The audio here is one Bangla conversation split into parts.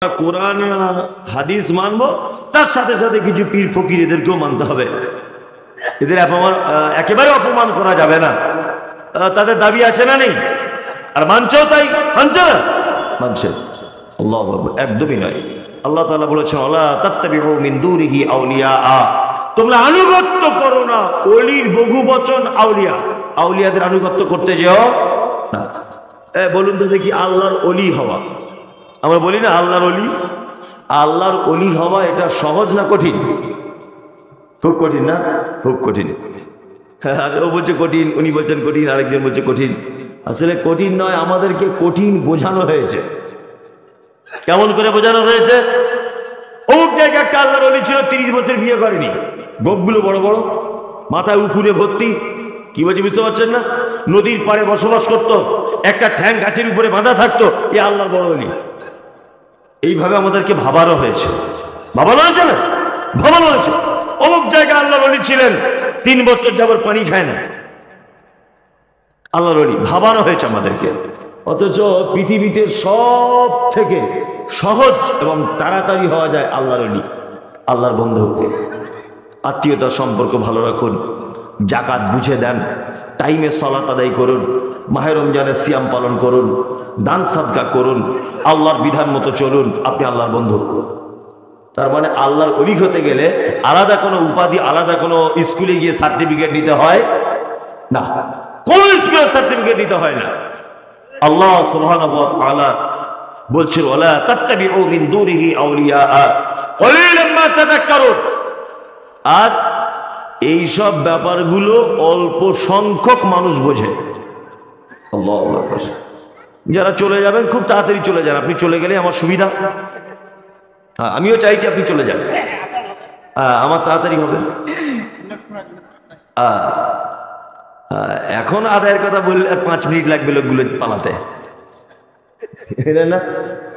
আমরা কোরআন হাদিস মানবো, তার সাথে সাথে কিছু পীর ফকির এদেরকেও মানতে হবে। এদের একেবারে অপমান করা যাবে না। তাদের দাবি আছে না নেই? আর মানছেও তাই, মানছে না? মানছে। আল্লাহু আকবার, একদমই নয়। আল্লাহ তাআলা বলেছেন ওয়ালা তাত্তাবিউ মিন দুনিহি আউলিয়া, তোমরা আনুগত্য করো না ওলির বহুবচন আউলিয়া, আউলিয়াদের আনুগত্য করতে যেও না। বলুন তো দেখি, আল্লাহর ওলি হওয়া, আমরা বলি না আল্লাহর ওলি, আল্লাহর ওলি হওয়া এটা সহজ না কঠিন? খুব কঠিন না? খুব কঠিন। ও বলছে কঠিন, উনি বলছেন কঠিন, আরেকজন বলছে কঠিন। আসলে কঠিন নয়, আমাদেরকে কঠিন বোঝানো হয়েছে। কেমন করে বোঝানো হয়েছে? অমুক জায়গায় একটা আল্লাহর ওলি ছিল, 30 বছর বিয়ে করেনি, গোপগুলো বড় বড়, মাথায় উকুনে ভর্তি। কি বলছে বুঝতে পারছেন না? নদীর পাড়ে বসবাস করত, একটা ঠ্যাং গাছের উপরে বাঁধা থাকতো, এ আল্লাহর বড় ওলি। এইভাবে আমাদেরকে ভাবানো হয়েছে। ভাবানো হয়েছে না? ভাবানো হয়েছে। অমুক জায়গায় আল্লাহর ওলি ছিলেন, 3 বছর যাবত পানি খায় না, আল্লাহর ওলি। ভাবানো হয়েছে আমাদেরকে। অথচ পৃথিবীতে সব থেকে সহজ এবং তাড়াতাড়ি হওয়া যায় আল্লাহর ওলি, আল্লাহর বন্ধু। আত্মীয়তার সম্পর্ক ভালো রাখুন, জাকাত বুঝে দেন, টাইমে সালাত আদায় করুন, মাহে রমজানের সিয়াম পালন করুন, দান সাদকা করুন, আল্লাহর বিধান মতো চলুন, আপনি আল্লাহর বন্ধু। তার মানে আল্লাহর ওলি হতে গেলে আলাদা কোনো উপাধি, আলাদা কোনো স্কুলে গিয়ে সার্টিফিকেট নিতে হয় না, কোন স্কুলে সার্টিফিকেট নিতে হয় না। আল্লাহ সুবহানাহু ওয়া তাআলা বলছেন ওয়ালা তাত্তাবিউ মিন দুনিহি আউলিয়া কলিলাম মা তাযাক্কারুন। আর এইসব ব্যাপারগুলো অল্প সংখ্যক মানুষ বোঝে। আল্লাহু আকবার। যারা চলে যাবেন খুব তাড়াতাড়ি চলে যান, আপনি চলে গেলে আমার সুবিধা। আমিও চাইছি আপনি চলে যান, আমার তাড়াতাড়ি হবে। এখন আদায়ের কথা বললে 5 মিনিট লাগবে লোকগুলো পালাতে, না?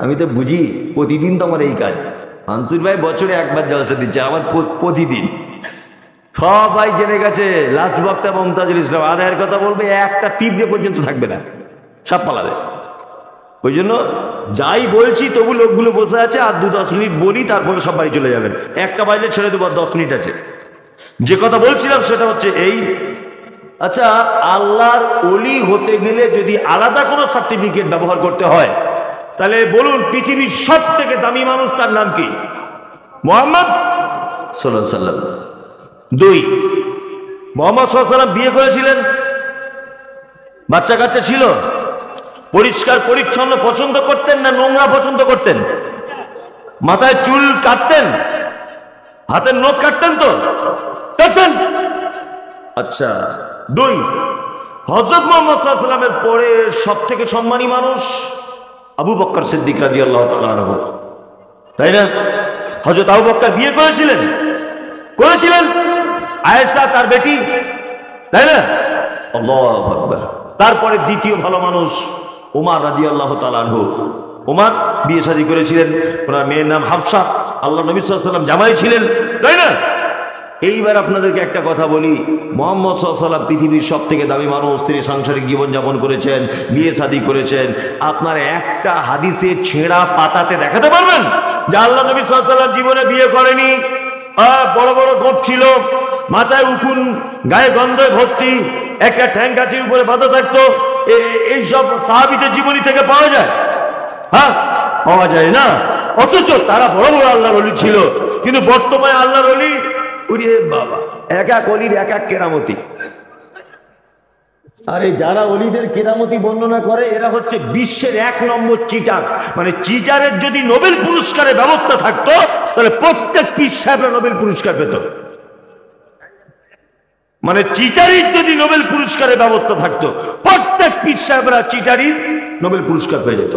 আমি তো বুঝি, প্রতিদিন তো আমার এই কাজ। মানসুর ভাই বছরে একবার জলসা দিচ্ছে, আমার প্রতিদিন। সবাই জেনে গেছে লাস্ট বক্তা মমতাজুল ইসলাম আদায়ের কথা বলবে, একটা পিঁপড়ে পর্যন্ত থাকবে না, সব পালাবে। ওই জন্য যাই বলছি তবু লোকগুলো বসে আছে, আর 2-10 মিনিট বলি, তারপরে সব বাড়ি চলে যাবেন। 1টা বাজলে ছেড়ে দেবো, 10 মিনিট আছে। যে কথা বলছিলাম সেটা হচ্ছে এই, আচ্ছা আল্লাহর ওলি হতে গেলে যদি আলাদা কোনো সার্টিফিকেট ব্যবহার করতে হয়, তাহলে বলুন পৃথিবীর সব থেকে দামি মানুষ, তার নাম কি? মুহাম্মদ সাল্লাল্লাহু আলাইহি ওয়াসাল্লাম। 2, মুহাম্মদ সাল্লাল্লাহু আলাইহি ওয়াসাল্লাম বিয়ে করেছিলেন, বাচ্চা কাচ্চা ছিল, পরিষ্কার পরিচ্ছন্ন পছন্দ করতেন না নোংরা পছন্দ করতেন? মাথায় চুল কাটতেন, হাতের নখ কাটতেন তো? কাটতেন। আচ্ছা 2, হযরত মুহাম্মদ সাল্লাল্লাহু আলাইহি ওয়াসাল্লামের পরে সব থেকে সম্মানী মানুষ আবু বকর সিদ্দিক রাদিয়াল্লাহু তাআলা আনহু, তাই না? হযরত আবু বকর বিয়ে করেছিলেন, আয়েশা তার বেটি, তাই না? আল্লাহু আকবার। তারপরে দ্বিতীয় ভালো মানুষ ওমর রাদিয়াল্লাহু তাআলা আনহু। ওমর বিয়ে শাদী করেছিলেন, ওনার মেয়ের নাম হাফসা, আল্লাহ নবী সাল্লাল্লাহু আলাইহি ওয়াসাল্লাম জামাই ছিলেন, তাই না? এইবার আপনাদেরকে একটা কথা বলি, মুহাম্মদ সাল্লাল্লাহু আলাইহি ওয়াসাল্লাম পৃথিবীর সব থেকে দামি মানুষ, তিনি সাংসারিক জীবনযাপন করেছেন, বিয়ে শাদী করেছেন। আপনার একটা হাদিসে ছেঁড়া পাতাতে দেখাতে পারবেন যে আল্লাহ নবী সাল্লাল্লাহু আলাইহি ওয়াসাল্লাম জীবনে বিয়ে করেনি? বড় বড় গোপ ছিল, মাথায় উকুন, গায়ে গন্ধে ভর্তি, একটা ঠ্যাং গাছের উপরে বাঁধা থাকতো, এইসব সাহাবীদের জীবনী থেকে পাওয়া যায়? হ্যাঁ, পাওয়া যায় না। অথচ তারা বড় বড় আল্লাহর ওলি ছিল। কিন্তু বর্তমানে আল্লাহর ওলি, ওরে বাবা, এক এক অলির এক এক কেরামতি। আরে যারা অলিদের কেরামতি বর্ণনা করে এরা হচ্ছে বিশ্বের 1 নম্বর চিটার। মানে চিটারের যদি নোবেল পুরস্কারের ব্যবস্থা থাকতো তাহলে প্রত্যেক পীর সাহেবরা নোবেল পুরস্কার পেত। মানে চিটারির যদি নোবেল পুরস্কারের ব্যবস্থা থাকতো, প্রত্যেক পীর সাহেবরা চিটারির নোবেল পুরস্কার পেয়ে যেত।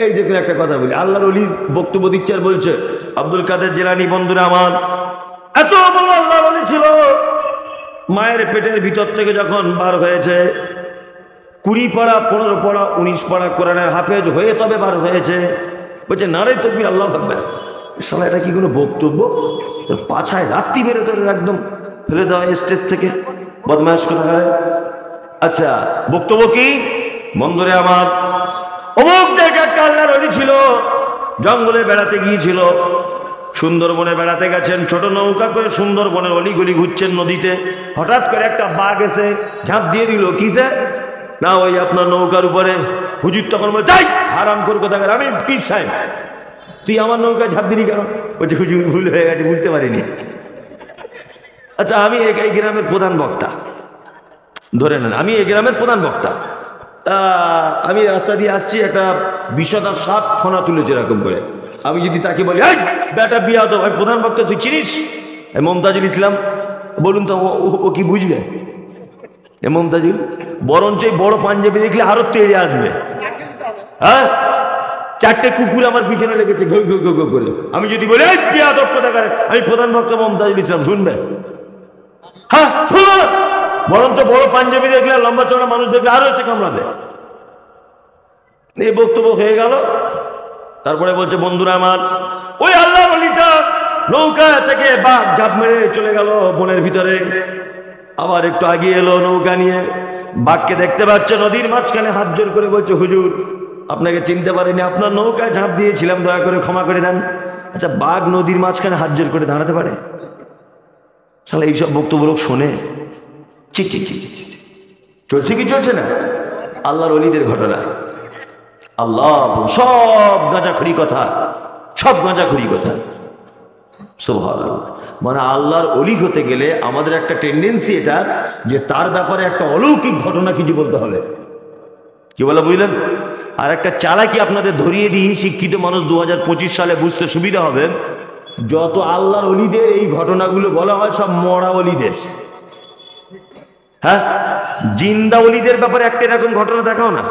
এই দেখুন একটা কথা বলি, আল্লাহর ওলির বক্তব্য দিচ্ছে, বলছে আব্দুল কাদের জিলানী, বন্ধুরা আমার, এত বড় আল্লাহর ওলি ছিল, মায়ের পেটের ভিতর থেকে যখন বার হয়েছে, 20 পারা 15 পারা 19 পারা কোরআনের হাফেজ হয়ে তবে বার হয়েছে। বলছে নারে তাকবীর, আল্লাহু আকবার। শালা এটা কি কোনো বক্তব্য? তোর পাছায় রাত্রি বেরো, তোর একদম ফেলে দেওয়া স্টেজ থেকে, বদমাশ করা হয়। আচ্ছা বক্তব্য কি? বন্ধুরে আমার, অমুক জায়গায় একটা আল্লাহর ওলি জঙ্গলে বেড়াতে গিয়েছিল, সুন্দরবনে বেড়াতে গেছেন, ছোট নৌকা করে সুন্দরবনের অলিগলি ঘুরছেন নদীতে। হঠাৎ করে একটা বাঘ এসে ঝাঁপ দিয়ে দিল। কিসে না, ওই আপনার নৌকার উপরে। হুজুর তখন বলে, যাই আরাম করে কথা, আমি পীর সাহেব, তুই আমার নৌকায় ঝাঁপ দিলি কেন? বলছে হুজুর ভুল হয়ে গেছে, বুঝতে পারিনি। আচ্ছা, আমি এই গ্রামের প্রধান বক্তা, ধরে নেন আমি এই গ্রামের প্রধান বক্তা। আমি রাস্তা দিয়ে আসছি, একটা বিষধর সাপ ফনা তুলেছে এরকম করে। আমি যদি তাকে বলি, এই বেটা বিয়া তো ভাই প্রধান বক্তা তুই চিনিস মমতাজুল ইসলাম, বলুন তো ও কি বুঝবে? মমতাজুল বরঞ্চ বড় পাঞ্জাবি দেখলে আরো তেড়ে আসবে। হ্যাঁ, চারটে কুকুর আমার পিছনে লেগেছে ঘো ঘো ঘো ঘো করে। আমি যদি বলি, এই বিয়া তো কোথাকার, আমি প্রধান বক্তা মমতাজুল ইসলাম, শুনবে? হ্যাঁ শুনবো না। বরঞ্চ বড় পাঞ্জাবি দেখলে, লম্বা চড়া মানুষ দেখলে আরো হচ্ছে কামড়াতে। এই বক্তব্য হয়ে গেল। তারপরে বলছে, বন্ধুরা আমার, ওই আল্লাহ ওলিটা নৌকা থেকে বাঘ ঝাঁপ মেরে চলে গেল বনের ভিতরে। আবার একটু আগিয়ে এলো নৌকা নিয়ে, বাঘকে দেখতে পাচ্ছে নদীর মাঝখানে, হাত জোর করে বলছে, হুজুর আপনাকে চিনতে পারিনি, আপনার নৌকায় ঝাঁপ দিয়েছিলাম, দয়া করে ক্ষমা করে দেন। আচ্ছা, বাঘ নদীর মাঝখানে হাত জোর করে দাঁড়াতে পারে? শালা এইসব বক্তব্য লোক শোনে। চি চি চি চি চলছে কি চলছে না? আল্লাহর ওলিদের ঘটনা। আল্লাহ সব গাঁজাখড়ি কথা, সব গাঁজাখড়ি কথা। সুবহানাল্লাহ। মানে আল্লাহর ওলি হতে গেলে আমাদের একটা টেন্ডেন্সি এটা, যে তার ব্যাপারে একটা অলৌকিক ঘটনা কিছু বলতে হবে। কি বলে বুঝলেন? আর একটা চালাকি আপনাদের ধরিয়ে দিই, শিক্ষিত মানুষ 2025 সালে বুঝতে সুবিধা হবে। যত আল্লাহর ওলিদের এই ঘটনাগুলো বলা হয়, সব মরা ওলিদের। হ্যাঁ, জিন্দা ওলিদের ব্যাপারে একটা এরকম ঘটনা দেখাও না।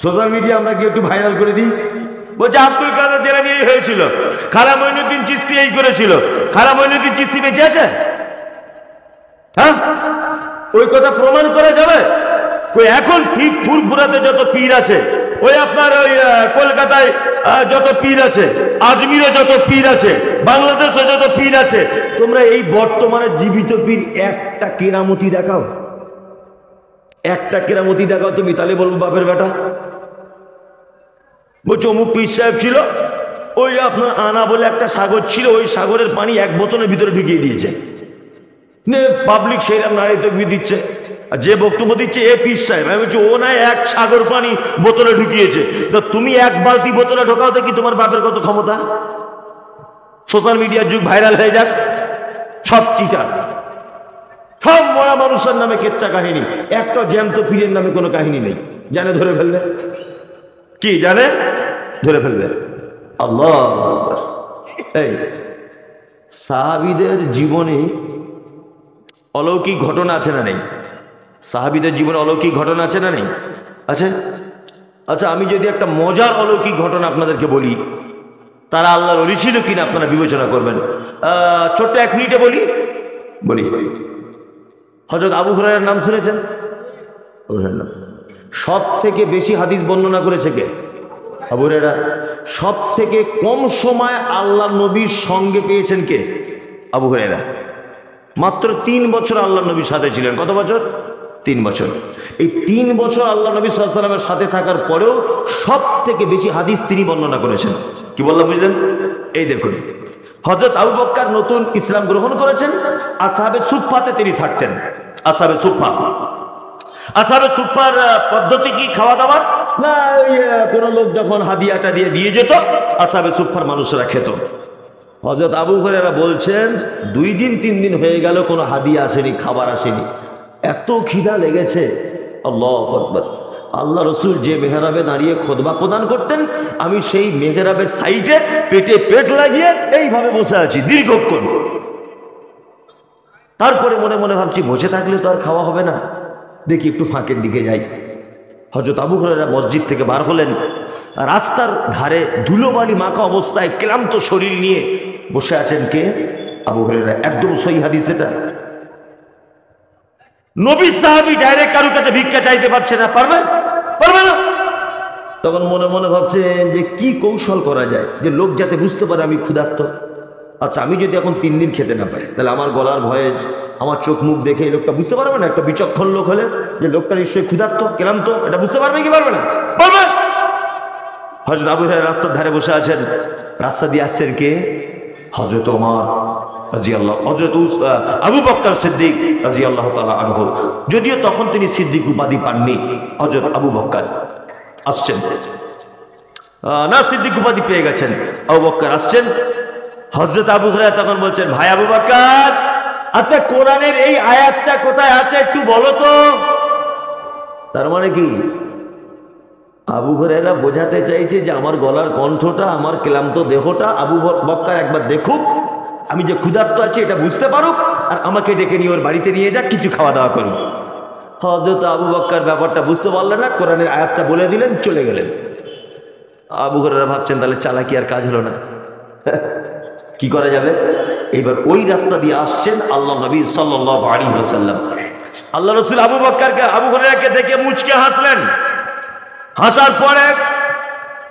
সোশ্যাল মিডিয়া আমরা কি একটু ভাইরাল করে দিই? বলছে আব্দুল কাদের জেলা নিয়ে হয়েছিল, খারা মঈনুদ্দিন চিশতি এই করেছিল। খারা মঈনুদ্দিন চিশতি বেঁচে আছে? হ্যাঁ, ওই কথা প্রমাণ করা যাবে? এখন ফুরফুরাতে যত পীর আছে, ওই আপনার ওই কলকাতায় যত পীর আছে, আজমিরে যত পীর আছে, বাংলাদেশে যত পীর আছে, তোমরা এই বর্তমানে জীবিত পীর একটা কেরামতি দেখাও, একটা কেরামতি দেখাও তুমি, তাহলে বলবো বাপের বেটা। বলছে অমুক পীর সাহেব ছিল, ওই আপনার আনা বলে একটা সাগর ছিল, ওই সাগরের পানি এক বোতলের ভিতরে ঢুকিয়ে দিয়েছে। পাবলিক সেইরকম নারী তকবীর দিচ্ছে, আর যে বক্তব্য দিচ্ছে এ পীর সাহেব। আমি বলছি, ও না এক সাগর পানি বোতলে ঢুকিয়েছে, তো তুমি এক বালতি বোতলে ঢোকাওতে কি তোমার বাপের কত ক্ষমতা? সোশ্যাল মিডিয়ার যুগ, ভাইরাল হয়ে যাক। সব চিটার, সব মরা মানুষের নামে কেচ্চা কাহিনী, একটা জ্যান্ত পীরের নামে কোনো কাহিনী নেই। জানে ধরে ফেলবে, কি জানে ধরে ফেলবে। আল্লাহ, এই সাহাবীদের জীবনে অলৌকিক ঘটনা আছে না নেই? সাহাবীদের জীবনে অলৌকিক ঘটনা আছে না নেই? আছে। আচ্ছা, আমি যদি একটা মজার অলৌকিক ঘটনা আপনাদেরকে বলি, তারা আল্লাহর ওলি ছিল কিনা আপনারা বিবেচনা করবেন। ছোট্ট 1 মিনিটে বলি। হযরত আবু হুরায়রার নাম শুনেছেন? সব থেকে বেশি হাদিস বর্ণনা করেছে কে? আবু হুরায়রা। সব থেকে কম সময় আল্লাহ নবীর সঙ্গে পেয়েছেন কে? আবু হুরায়রা। মাত্র 3 বছর আল্লাহ নবীর সাথে ছিলেন। কত বছর? 3 বছর। এই 3 বছর আল্লাহ নবী সাল্লাল্লাহু আলাইহি ওয়াসাল্লামের সাথে থাকার পরেও সব থেকে বেশি হাদিস তিনি বর্ণনা করেছেন। কি বললাম বুঝলেন? এই দেখুন, হযরত আবু বকর নতুন ইসলাম গ্রহণ করেছেন, আসহাবে সুফফাতে তিনি থাকতেন। আসহাবে সুফফা, আসহাবে সুফফার পদ্ধতি কি? খাওয়া দাওয়ার না, কোনো লোক যখন হাদিয়াটা দিয়ে যেত, আসহাবে সুফফার মানুষরা খেত। হযরত আবু হুরায়রা বলছেন, 2 দিন 3 দিন হয়ে গেল কোনো হাদিয়া আসেনি, খাবার আসেনি, এত খিদা লেগেছে। আল্লাহু আকবার। আল্লাহ রসুল যে মেহরাবে দাঁড়িয়ে খুতবা প্রদান করতেন, আমি সেই মেহরাবের সাইডে পেটে পেট লাগিয়ে এইভাবে বসে আছি দীর্ঘক্ষণ। তারপরে মনে মনে ভাবছি, বসে থাকলে তো আর খাওয়া হবে না, দেখি একটু ফাঁকের দিকে যাই। হযরত আবু হুরায়রা মসজিদ থেকে বার হলেন, রাস্তার ধারে ধুলোবালি মাখা অবস্থায় ক্লান্ত শরীর নিয়ে বসে আছেন কে? আবু হুরায়রা। একদম সহিহ হাদিস এটা। নবী সাহাবী ডাইরেক্ট কারোর কাছে ভিক্ষা চাইতে পারছে না, পারবে না। তখন মনে মনে ভাবছেন যে কি কৌশল করা যায় যে লোক যাতে বুঝতে পারে আমি ক্ষুধার্ত। আচ্ছা, আমি যদি এখন 3 দিন খেতে না পাই, তাহলে আমার গলার ভয়েস, আমার চোখ মুখ দেখে এই লোকটা বুঝতে পারবে না? একটা বিচক্ষণ লোক হলে যে লোকটা নিশ্চয়ই ক্ষুধার্ত, ক্লান্ত, এটা বুঝতে পারবে কি পারবে না? পারবে। হযরত আবু হুরায়রা রাস্তার ধারে বসে আছেন, রাস্তা দিয়ে আসছেন কে? হযরত ওমর রাদিয়াল্লাহু, হযরত আবু বকর সিদ্দিক রাদিয়াল্লাহু তাআলা আনহু। যদিও তখন তিনি সিদ্দিক উপাধি পাননি, হযরত আবু বকর আসছেন না, সিদ্দিক উপাধি পেয়ে গেছেন। আবু বকর আসছেন, হযরত আবু হুরায়রা তখন বলছেন, ভাই আবু বকর, আচ্ছা কোরআনের এই আয়াতটা কোথায় আছে একটু বলো তো। তার মানে কি আবু হুরায়রা বোঝাতে চাইছে যে আমার গলার কণ্ঠটা, আমার ক্লান্ত দেহটা আবু বকর একবার দেখুক, আমি যে ক্ষুধার্ত আছি এটা বুঝতে পারুক, আর আমাকে ডেকে নিয়ে ওর বাড়িতে নিয়ে যাক, কিছু খাওয়া দাওয়া করুন। হযরত আবু বকর ব্যাপারটা বুঝতে পারলেন না, কোরআনের আয়াতটা বলে দিলেন, চলে গেলেন। আবু হুরায়রা ভাবছেন তাহলে চালাকি আর কাজ হলো না, কি করা যাবে। এবার ওই রাস্তা দিয়ে আসছেন আল্লাহ নবী সাল্লাল্লাহু আলাইহি ওয়াসাল্লাম। আল্লাহ রাসূল আবু হুরায়রাকে দেখে মুচকে হাসলেন। হাসার পরে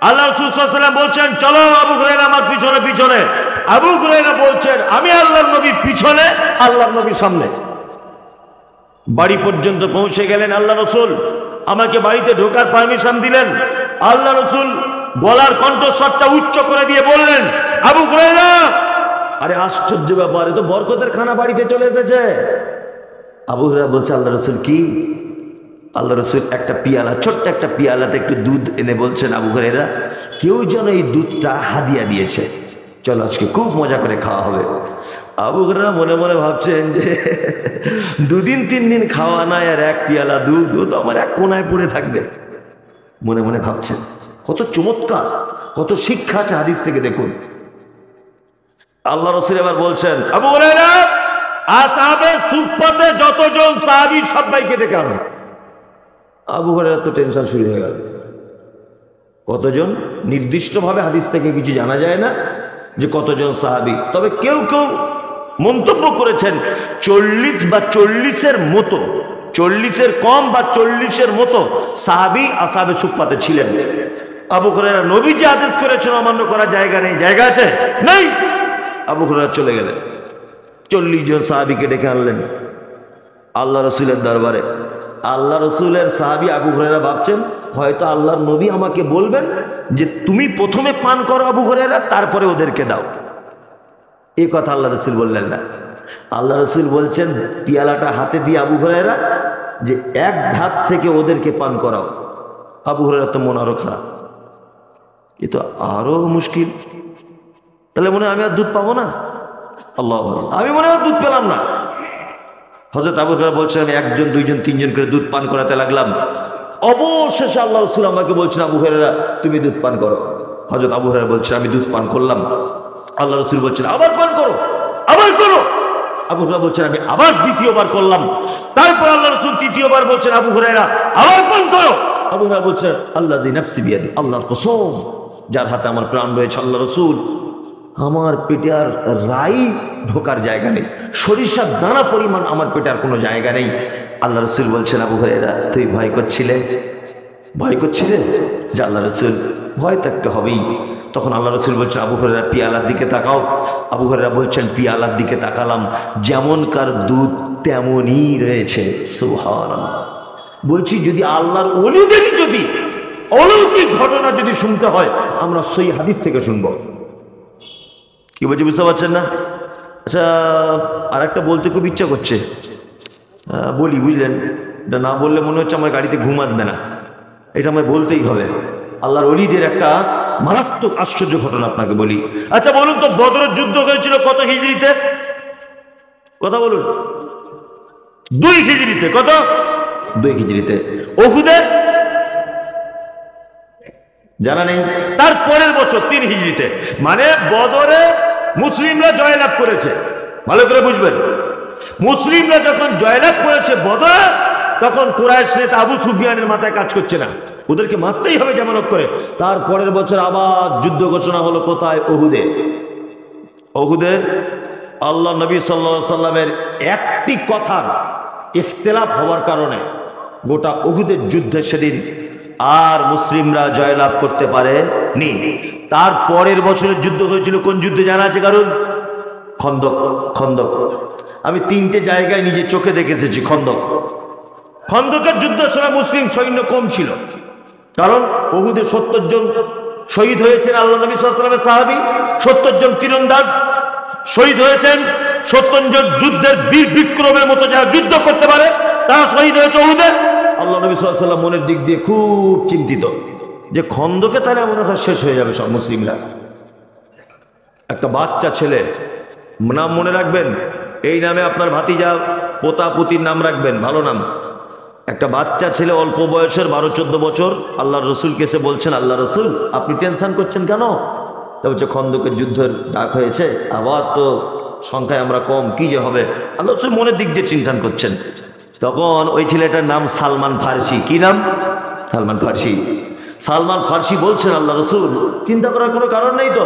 আল্লাহ রাসূল সাল্লাল্লাহু আলাইহি ওয়াসাল্লাম বলছেন, চলো আবু হুরায়রা আমার পিছনে পিছনে। আবু হুরায়রা বলছেন, আমি আল্লাহর নবীর পিছনে, আল্লাহর নবীর সামনে। বাড়ি পর্যন্ত পৌঁছে গেলেন আল্লাহ রাসূল, আমাকে বাড়িতে ঢোকার পারমিশন দিলেন। আল্লাহ রাসূল গলার কণ্ঠস্বরটা উচ্চ করে দিয়ে বললেন, আবু হুরায়রা। আরে আশ্চর্য ব্যাপার, এ তো বরকতের খানা বাড়িতে চলে এসেছে। আবু হুরায়রা বলছে, আল্লাহ রাসূল কি? আল্লাহ রাসূল একটা পিয়ালা, ছোট্ট একটা পিয়ালাতে একটু দুধ এনে বলছেন, আবু হুরায়রা কেউ যেন এই দুধটা হাদিয়া দিয়েছে, চলো আজকে খুব মজা করে খাওয়া হবে। আবু হুরায়রা মনে মনে ভাবছেন যে দুদিন তিন দিন খাওয়া নাই আর এক পিয়ালা দুধ, ও তো আমার এক কোনায় পড়ে থাকবে। মনে মনে ভাবছেন কত চমৎকার, কত শিক্ষা আছে হাদিস থেকে দেখুন। আল্লাহ রাসূল এবার বলছেন, আবু হুরায়রা আসহাবে সুফফাতে যতজন সাহাবী সবাইকে ডেকে আনো। আবু হুরায়রা তো টেনশন শুরু হয়ে গেল। কতজন নির্দিষ্টভাবে হাদিস থেকে কিছু জানা যায় না যে কতজন সাহাবী, তবে কেউ কেউ মন্তব্য করেছেন 40 বা 40-এর মতো, 40-এর কম বা 40-এর মতো সাহাবী আসহাবে সুফফাতে ছিলেন। আবু হুরায়রা নবীজি আদেশ করেছেন অমান্য করার জায়গা নেই, জায়গা আছে নেই। আবু হুরায়রা চলে গেলেন, 40 জন সাহাবীকে ডেকে আনলেন আল্লাহ রাসূলের দরবারে। আল্লাহ রাসূলের সাহাবী আবু হুরায়রা ভাবছেন হয়তো আল্লাহর নবী আমাকে বলবেন যে তুমি প্রথমে পান করো আবু হুরায়রা, তারপরে ওদেরকে দাও। এই কথা আল্লাহ রাসূল বললেন না। আল্লাহ রাসূল বলছেন পিয়ালাটা হাতে দিয়ে আবু হুরায়রা যে এক ধাপ থেকে ওদেরকে পান করাও। আবু হুরায়রা তো মন আরো খারাপ, এ তো আরো মুশকিল, তাহলে মনে হয় আমি আর দুধ পাবো না। আল্লাহ, আমি মনে হয় দুধ পেলাম না। হযরত আবু হুরায়রা বলছেন আমি একজন দুইজন তিনজন করে দুধ পান করাতে লাগলাম। অবশেষে আল্লাহ রাসূল আমাকে বলছেন আবু হুরায়রা তুমি দুধ পান করো। হযরত আবু হুরায়রা বলছেন আমি দুধ পান করলাম। আল্লাহ রাসূল বলছেন আবার পান করো, আবার করো। আবু হুরায়রা বলছেন আমি আবার দ্বিতীয়বার করলাম। তারপর আল্লাহ রাসূল তৃতীয়বার বলছেন আবু হুরায়রা আবার পান করো। আবু হুরায়রা বলছেন আল্লাযী নাফসি বিয়াদি, আল্লাহর কসম যার হাতে আমার প্রাণ রয়েছে, আল্লাহ রাসূল আমার পেটে আর রাই ঢোকার জায়গা নেই, সরিষার দানা পরিমাণ আমার পেটে আর কোনো জায়গা নেই। আল্লাহ রাসূল বলছেন আবু হুরায়রা তুই ভয় করছিলে, ভয় করছিলেন যে আল্লাহ রাসূল ভয় তো একটা হবেই। তখন আল্লাহ রাসূল বলছেন আবু হুরায়রা পিয়ালার দিকে তাকাও। আবু হুরায়রা বলছেন পিয়ালার দিকে তাকালাম, যেমনকার দুধ তেমনই রয়েছে। সুবহানাল্লাহ। বলছি যদি আল্লাহর ওলিদেরই যদি অলৌকিক ঘটনা যদি শুনতে হয় আমরা সহিহ হাদিস থেকে শুনবো। কি বলছি বুঝতে পারছেন না? আচ্ছা আর একটা বলতে খুব ইচ্ছা করছে, বলি বুঝলেন, এটা না বললে মনে হচ্ছে আমার গাড়িতে ঘুম আসবে না, এটা আমায় বলতেই হবে। আল্লাহর ওলিদের একটা মারাত্মক আশ্চর্য ঘটনা আপনাকে বলি। আচ্ছা বলুন তো বদরের যুদ্ধ হয়েছিল কত হিজরিতে? কথা বলুন। 2 হিজরিতে। কত? 2 হিজরিতে। উহুদে জানা নেই, তার পরের বছর 3 হিজরিতে। মানে বদরে মুসলিমরা জয়লাভ করেছে, ভালো করে বুঝবেন। মুসলিমরা যখন জয়লাভ করেছে বদরে, তখন কুরাইশ নেতা আবু সুফিয়ানের মাথায় কাজ করছে না, ওদেরকে মারতেই হবে যেমন করে। তার পরের বছর আবার যুদ্ধ ঘোষণা হলো কোথায়? উহুদে। উহুদে আল্লাহ নবী সাল্লাল্লাহু আলাইহি সাল্লামের একটি কথার ইখতিলাফ হওয়ার কারণে গোটা উহুদের যুদ্ধে সেদিন আর মুসলিমরা জয়লাভ করতে পারেনি। তার পরের বছরের যুদ্ধ হয়েছিল কোন যুদ্ধে জানা আছে কারণ? খন্দক। খন্দক আমি 3টে জায়গায় নিজে চোখে দেখে এসেছি। খন্দক, খন্দকের যুদ্ধের সময় মুসলিম সৈন্য কম ছিল, কারণ উহুদে 70 জন শহীদ হয়েছেন আল্লাহ নবী সাল্লাল্লাহু আলাইহি ওয়াসাল্লামের সাহাবী, 70 জন তীরন্দাজ শহীদ হয়েছেন, 70 জন যুদ্ধের বীর বিক্রমের মতো যারা যুদ্ধ করতে পারে তারা শহীদ হয়েছে উহুদে। আল্লাহ নবী সাল্লাল্লাহু আলাইহি ওয়াসাল্লাম মনের দিক দিয়ে খুব চিন্তিত যে খন্দকে তাহলে মনে হয় শেষ হয়ে যাবে সব মুসলিমরা। একটা বাচ্চা ছেলে, নাম মনে রাখবেন, এই নামে আপনার ভাতিজা পোতা পুতির নাম রাখবেন, ভালো নাম। একটা বাচ্চা ছেলে অল্প বয়সের 12-14 বছর আল্লাহর রসুলকে এসে বলছেন, আল্লাহ রসুল আপনি টেনশন করছেন কেন? তা বলছে খন্দকের যুদ্ধের ডাক হয়েছে, আবার তো সংখ্যায় আমরা কম, কি যে হবে। আল্লাহ রসুল মনের দিক দিয়ে চিন্তা করছেন। তখন ওই ছেলেটার নাম সালমান ফার্সি। কি নাম? সালমান ফার্সি। সালমান ফার্সি বলছেন, আল্লাহ রসুল চিন্তা করার কোনো কারণ নেই তো,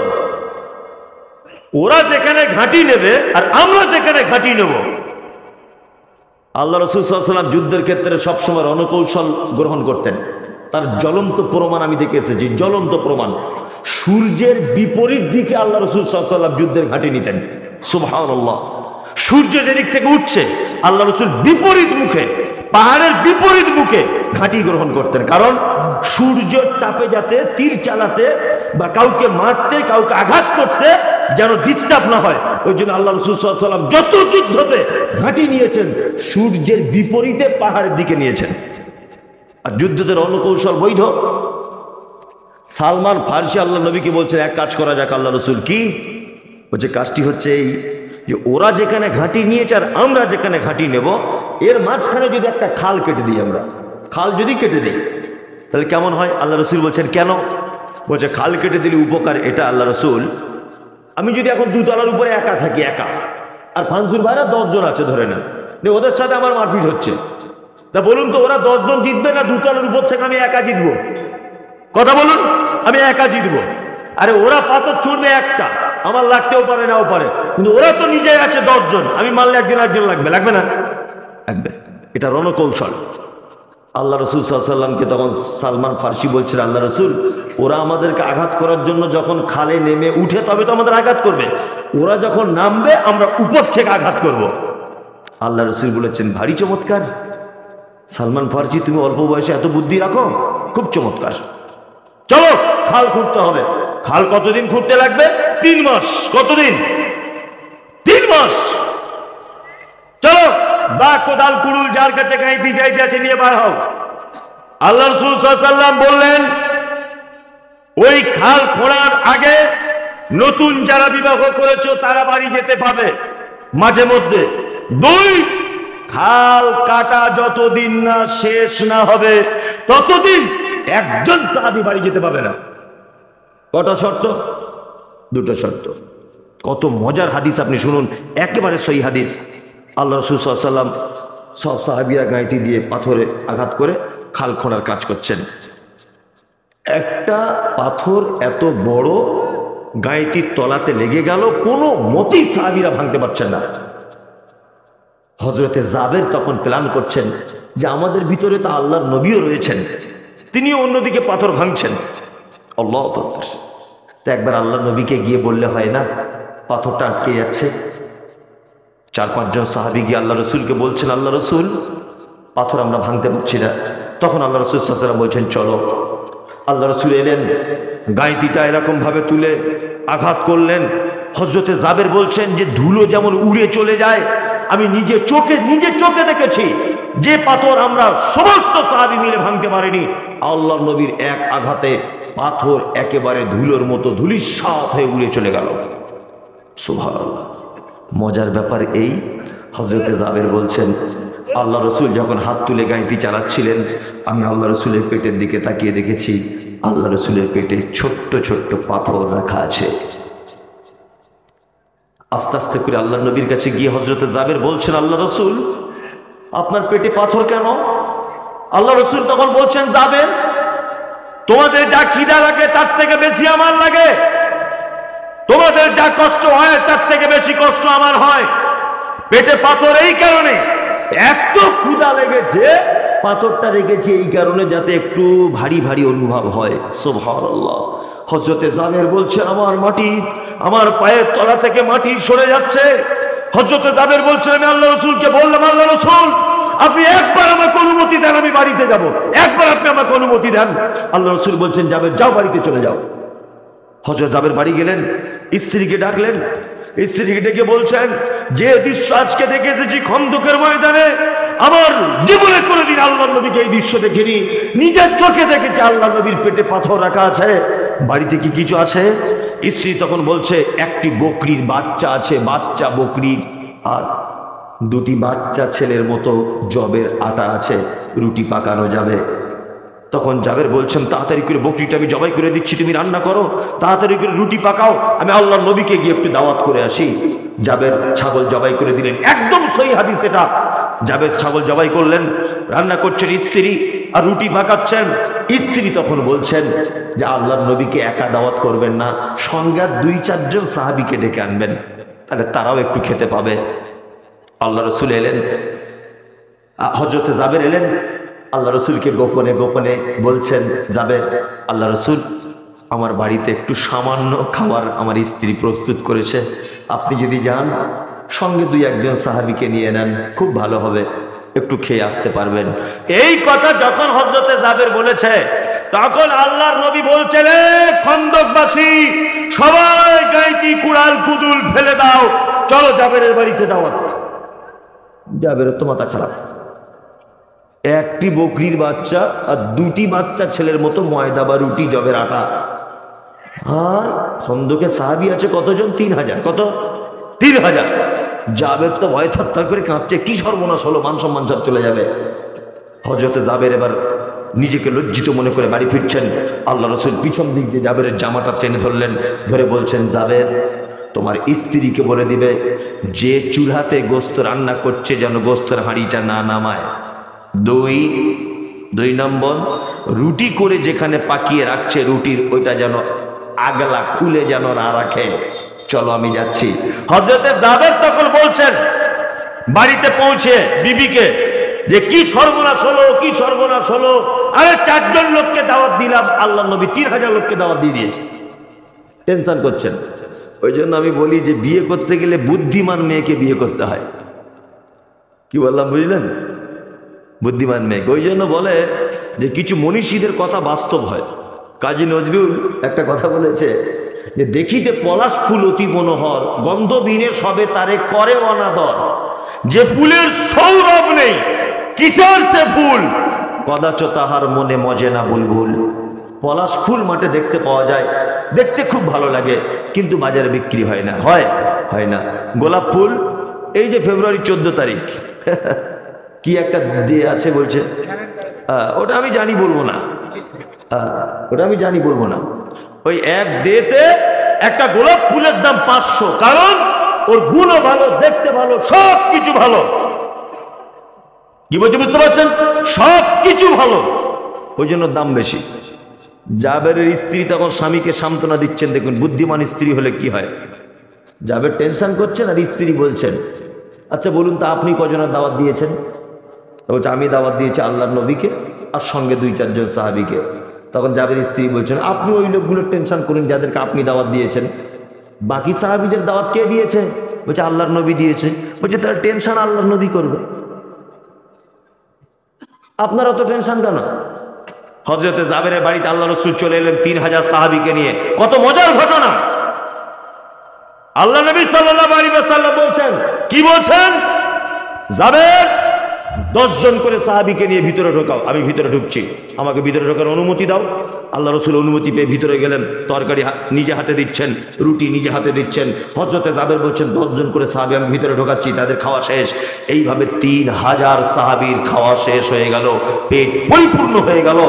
ওরা যেখানে ঘাঁটি নেবে আর আমরা যেখানে ঘাঁটি নেব। আল্লাহ রাসূল সাল্লাল্লাহু আলাইহি ওয়াসাল্লাম যুদ্ধের ক্ষেত্রে সবসময় রণকৌশল গ্রহণ করতেন। তার জ্বলন্ত প্রমাণ আমি দেখে এসেছি, জ্বলন্ত প্রমাণ। সূর্যের বিপরীত দিকে আল্লাহ রাসূল সাল্লাল্লাহু আলাইহি ওয়াসাল্লাম যুদ্ধের ঘাঁটি নিতেন। সুবহানাল্লাহ। সূর্য যেদিক থেকে উঠছে আল্লাহ রাসূল বিপরীত মুখে, পাহাড়ের বিপরীত মুখে ঘাঁটি গ্রহণ করতেন। কারণ সূর্যের তাপে যাতে তীর চালাতে বা কাউকে মারতে, কাউকে আঘাত করতে যেন ডিস্টার্ব না হয়, ওই জন্য আল্লাহ রাসূল সাল্লাল্লাহু আলাইহি ওয়াসাল্লাম যত যুদ্ধতে ঘাঁটি নিয়েছেন সূর্যের বিপরীতে পাহাড়ের দিকে নিয়েছেন। আর যুদ্ধতে রণকৌশল বৈধ। সালমান ফার্সি আল্লাহ নবীকে বলছেন, এক কাজ করা যাক আল্লাহ রাসূল। কি বলছে? কাজটি হচ্ছে এই যে ওরা যেখানে ঘাঁটি নিয়েছে আর আমরা যেখানে ঘাঁটি নেব, এর মাঝখানে যদি একটা খাল কেটে দিই, আমরা খাল যদি কেটে দিই তাহলে কেমন হয়? আল্লাহ রসুল বলছেন কেন? বলছে খাল কেটে দিলে উপকার এটা আল্লাহ রসুল, আমি যদি এখন দুতলার উপরে একা থাকি, একা, আর ফানসুর ভাইরা 10 জন আছে ধরে নেন, ওদের সাথে আমার মারপিট হচ্ছে, তা বলুন তো ওরা 10 জন জিতবে না দুতলার উপর থেকে আমি একা জিতবো? কথা বলুন, আমি একা জিতবো। আরে ওরা পাথর ছুড়বে একটা, আমার লাগতেও পারে নাও পারে, কিন্তু ওরা তো নিজেই আছে 10 জন, আমি মারলে একজন লাগবে, লাগবে না? লাগবে। এটা রণকৌশল। আল্লাহ রসুল সাল্লাল্লাহু আলাইহি ওয়াসাল্লামকে তখন সালমান ফার্সি বলছেন, আল্লাহ রসুল ওরা আমাদেরকে আঘাত করার জন্য যখন খালে নেমে উঠে তবে তো আমাদের আঘাত করবে, ওরা যখন নামবে আমরা উপর থেকে আঘাত করব। আল্লাহ রসুল বলেছেন, ভারী চমৎকার সালমান ফার্সি, তুমি অল্প বয়সে এত বুদ্ধি রাখো, খুব চমৎকার। চলো খাল খুঁড়তে হবে। খাল কতদিন খুঁড়তে লাগবে? 3 মাস। কতদিন? 3 মাস। চলো দা কোদাল কুড়ুল যার কাছে গাইতি যাইতে আছে নিয়ে বার হও। আল্লাহ রাসূল সাল্লাল্লাহু আলাইহি ওয়াসাল্লাম বললেন, ওই খাল খোঁড়ার আগে নতুন যারা বিবাহ করেছো তারা বাড়ি যেতে পাবে মাঝে মধ্যে। 2, খাল কাটা যতদিন না শেষ না হবে ততদিন একজন সাহাবী বাড়ি যেতে পাবে না। কটা শর্ত? 2টা শর্ত। কত মজার হাদিস আপনি শুনুন, একেবারে সহিহ হাদিস। আল্লাহ রাসূল সাল্লাল্লাহু আলাইহি ওয়াসাল্লাম সব সাহাবীরা গাঁইতি দিয়ে পাথরে আঘাত করে খাল খোঁড়ার কাজ করছেন। একটা পাথর এত বড় গাঁইতির তলাতে লেগে গেল, কোনো মতেই সাহাবীরা ভাঙতে পারছেন না। হযরতে জাবের তখন প্ল্যান করছেন যে আমাদের ভিতরে তো আল্লাহর নবীও রয়েছেন, তিনি অন্যদিকে পাথর ভাঙছেন। আল্লাহু আকবার। তো একবার আল্লাহর নবীকে গিয়ে বললে হয় না, পাথরটা আটকে যাচ্ছে। 4-5 জন সাহাবী গিয়ে আল্লাহ রসুলকে বলছেন, আল্লাহ রসুল পাথর আমরা ভাঙতে পারছি না। তখন আল্লাহ রসুল সাল্লাল্লাহু আলাইহি ওয়াসাল্লাম বলছেন চলো। আল্লাহ রসুল এলেন, গাঁইতিটা এরকম ভাবে তুলে আঘাত করলেন। হযরতে জাবের বলছেন যে ধুলো যেমন উড়ে চলে যায়, আমি নিজের চোখে দেখেছি যে পাথর আমরা সমস্ত সাহাবী মিলে ভাঙতে পারিনি, আল্লাহর নবীর এক আঘাতে পাথর একেবারে ধুলোর মতো ধূলিসাৎ হয়ে উড়ে চলে গেল। সুবহানাল্লাহ। মজার ব্যাপার এই, হযরতে জাবের বলছেন আল্লাহ রসুল যখন হাত তুলে গাঁইতি চালাচ্ছিলেন, আমি আল্লাহ রসুলের পেটের দিকে তাকিয়ে দেখেছি আল্লাহ রসুলের পেটে ছোট্ট ছোট্ট পাথর রাখা আছে। আস্তে আস্তে করে আল্লাহ নবীর কাছে গিয়ে হযরতে জাবের বলছেন, আল্লাহ রসুল আপনার পেটে পাথর কেন? আল্লাহ রসুল তখন বলছেন, জাবের তোমাদের যা খিদা লাগে তার থেকে বেশি আমার লাগে, তোমাদের যা কষ্ট হয় তার থেকে বেশি কষ্ট আমার হয়। পেটে পাথর এই কারণে, এত ক্ষুধা লেগেছে, পাথরটা রেখেছি এই কারণে যাতে একটু ভারী ভারী অনুভব হয়। সুবহানাল্লাহ। হযরতে জাবের বলছে আমার পায়ের তলা থেকে মাটি সরে যাচ্ছে। হযরতে জাবের বলছেন, আমি আল্লাহ রসুলকে বললাম, আল্লাহ রসুল আপনি একবার আমাকে অনুমতি দেন, আমি বাড়িতে যাব, একবার আপনি আমাকে অনুমতি দেন। আল্লাহ রসুল বলছেন, জাবের যাও বাড়িতে চলে যাও। হযরত জাবের বাড়ি গেলেন, স্ত্রীকে ডাকলেন, স্ত্রীকে ডেকে বলছেন, যে দৃশ্য আজকে দেখে এসেছি খন্দকের ময়দানে, আমার জীবনে কোনোদিন আল্লাহর নবীকে এই দৃশ্য দেখিনি। নিজের চোখে দেখেছি আল্লাহর নবীর পেটে পাথর রাখা আছে। বাড়িতে কি কিছু আছে? স্ত্রী তখন বলছে, একটি বকরির বাচ্চা আছে, বাচ্চা বকরির, আর দুটি বাচ্চা ছেলের মতো জবের আটা আছে, রুটি পাকানো যাবে। তখন জাবের বলছেন, তাড়াতাড়ি করে বকরিটা আমি জবাই করে দিচ্ছি, তুমি রান্না করো, তাড়াতাড়ি করে রুটি পাকাও, আমি আল্লাহর নবীকে গিয়ে একটু দাওয়াত করে আসি। জাবের ছাগল জবাই করে দিলেন, একদম সহি হাদিস এটা। জাবের ছাগল জবাই করলেন, রান্না করছেন স্ত্রী আর রুটি পাকাচ্ছেন। স্ত্রী তখন বলছেন যে আল্লাহর নবীকে একা দাওয়াত করবেন না, সঙ্গে 2-4 জন সাহাবীকে ডেকে আনবেন, তাহলে তারাও একটু খেতে পাবে। আল্লাহ রসুল এলেন, হযরতে জাবের এলেন, আল্লাহ রসুলকে গোপনে গোপনে বলছেন, জাবের, আল্লাহ রসুল, আমার বাড়িতে একটু সামান্য খাবার আমার স্ত্রী প্রস্তুত করেছে, আপনি যদি যান সঙ্গে 2-1 জন সাহাবীকে নিয়ে নেন, খুব ভালো হবে, একটু খেয়ে আসতে পারবেন। এই কথা যখন হযরতে জাবের বলেছে, তখন আল্লাহর নবী বলছেন, খন্দকবাসী সবাই গাইতি কুড়াল কুদুল ফেলে দাও, চলো জাবেরের বাড়িতে দাওয়াত। জাবেরের তো মাথা খারাপ, একটি বকরির বাচ্চা আর 2টি বাচ্চা ছেলের মতো ময়দা বা রুটি জবের আটা, আর খন্দকে সাহাবী আছে কতজন? 3000। কত? 3000। জাবের তো ভয় থরথর করে কাঁপছে, কি সর্বনাশ হলো, মান সম্মান সব চলে যাবে। হযরতে জাবের এবার নিজেকে লজ্জিত মনে করে বাড়ি ফিরছেন। আল্লাহ রসুল পিছন দিক দিয়ে জাবেরের জামাটা টেনে ধরলেন, ধরে বলছেন, জাবের, তোমার স্ত্রীকে বলে দিবে যে চুলাতে গোস্ত রান্না করছে যেন গোস্তের হাঁড়িটা না নামায়। 2 নম্বর, রুটি করে যেখানে পাকিয়ে রাখছে রুটির, ওইটা যেন আগলা খুলে যেন না রাখে। চলো আমি যাচ্ছি। হযরতে জাবের তখন বলছেন বাড়িতে পৌঁছে বিবিকে, যে কি সর্বনাশ হলো, কি সর্বনাশ হলো, আরে 4 জন লোককে দাওয়াত দিলাম, আল্লাহর নবী 3000 লোককে দাওয়াত দিয়ে দিয়েছে। টেনশন করছেন। ওই জন্য আমি বলি যে বিয়ে করতে গেলে বুদ্ধিমান মেয়েকে বিয়ে করতে হয়। কি বললাম বুঝলেন? বুদ্ধিমান মেয়েকে। ওই জন্য বলে যে কিছু মনীষীদের কথা বাস্তব হয়। কাজী নজরুল একটা কথা বলেছে যে, দেখিতে পলাশ ফুল অতি মনোহর, গন্ধবিনে সবে তারে করে অনাদর, যে ফুলের সৌরভ নেই কিসের সে ফুল, কদাচ তাহার মনে মজে না বুলবুল। পলাশ ফুল মাঠে দেখতে পাওয়া যায়, দেখতে খুব ভালো লাগে, কিন্তু বাজারে বিক্রি হয় না। হয় না। গোলাপ ফুল এই যে ফেব্রুয়ারি 14 তারিখ কি একটা ডে আছে বলছে, ওটা আমি জানি বলবো না, ওটা আমি জানি বলবো না। ওই এক ডেতে একটা গোলাপ ফুলের দাম 500, কারণ ওর গুণও ভালো, দেখতে ভালো, সব কিছু ভালো। কি বলছে বুঝতে পারছেন? সব কিছু ভালো, ওই জন্য দাম বেশি। জাবেরের স্ত্রী তখন স্বামীকে সান্ত্বনা দিচ্ছেন, দেখুন বুদ্ধিমান স্ত্রী হলে কি হয়। জাবের টেনশন করছেন আর স্ত্রী বলছেন, আচ্ছা বলুন তো আপনি কজনের দাওয়াত দিয়েছেন? বলছে, আমি দাওয়াত দিয়েছি আল্লাহর নবীকে আর সঙ্গে 2-4 জন সাহাবীকে। তখন জাবের স্ত্রী বলছেন, আপনি ওই লোকগুলোর টেনশন করুন যাদেরকে আপনি দাওয়াত দিয়েছেন, বাকি সাহাবীদের দাওয়াত কে দিয়েছে? বলছে আল্লাহর নবী দিয়েছে। বলছে তার টেনশন আল্লাহর নবী করবে, আপনারা তো টেনশন কেন? হযরতে জাবেরের বাড়িতে আল্লাহ রাসূল চলে এলেন 3000 সাহাবীকে নিয়ে। কত মজার ঘটনা! আল্লাহ নবী সাল্লাল্লাহু আলাইহি ওয়াসাল্লাম বলছেন, কি বলছেন? জাবের 10 জন করে সাহাবীকে নিয়ে ভিতরে ঢোকাও, আমি ভিতরে ঢুকছি, আমাকে ভিতরে ঢোকার অনুমতি দাও। আল্লাহ রাসূল অনুমতি পেয়ে ভিতরে গেলেন। তরকারি নিজে হাতে দিচ্ছেন, রুটি নিজে হাতে দিচ্ছেন। হযরতে জাবের বলছেন, 10 জন করে সাহাবী আমি ভিতরে ঢোকাচ্ছি, তাদের খাওয়া শেষ। এইভাবে 3000 সাহাবীর খাওয়া শেষ হয়ে গেল, পেট পরিপূর্ণ হয়ে গেল।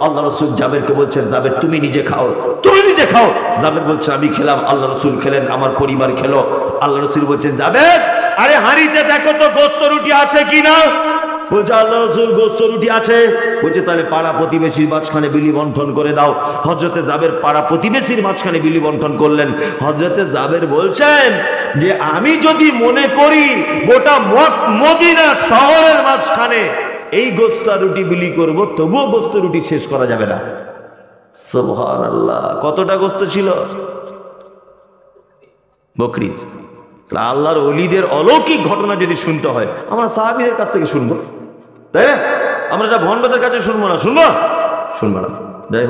আল্লাহ রাসূল জাবেরকে বলছেন, জাবের তুমি নিজে খাও, তুমি নিজে খাও। জাবের বলছে, আমি খেলাম। আল্লাহ রাসূল খেলেন, আমার পরিবার খেলো। আল্লাহ রাসূল বলছেন, জাবের আরে হাঁড়িতে দেখো তো গোস্ত রুটি আছে কিনা। বলছে আল্লাহ রাসূল গোস্ত রুটি আছে। বলছে তাহলে পাড়া প্রতিবেশীর মাঝখানে বিলি বন্টন করে দাও। হযরতে জাবের পাড়া প্রতিবেশীর মাঝখানে বিলি বন্টন করলেন। হযরতে জাবের বলছেন যে আমি যদি মনে করি গোটা মদিনা শহরের মাঝখানে এই গোস্ত রুটি বিলি করব, তবুও গোস্ত রুটি শেষ করা যাবে না। সুবহানাল্লাহ। কতটা গোস্ত ছিল? বকরি। আল্লাহর ওলিদের অলৌকিক ঘটনা যদি শুনতে হয়, আমরা সাহাবীদের কাছ থেকে শুনবো, তাই না? আমরা যা ভণ্ডদের কাছে শুনবো না, শুনবো না। যাই হোক।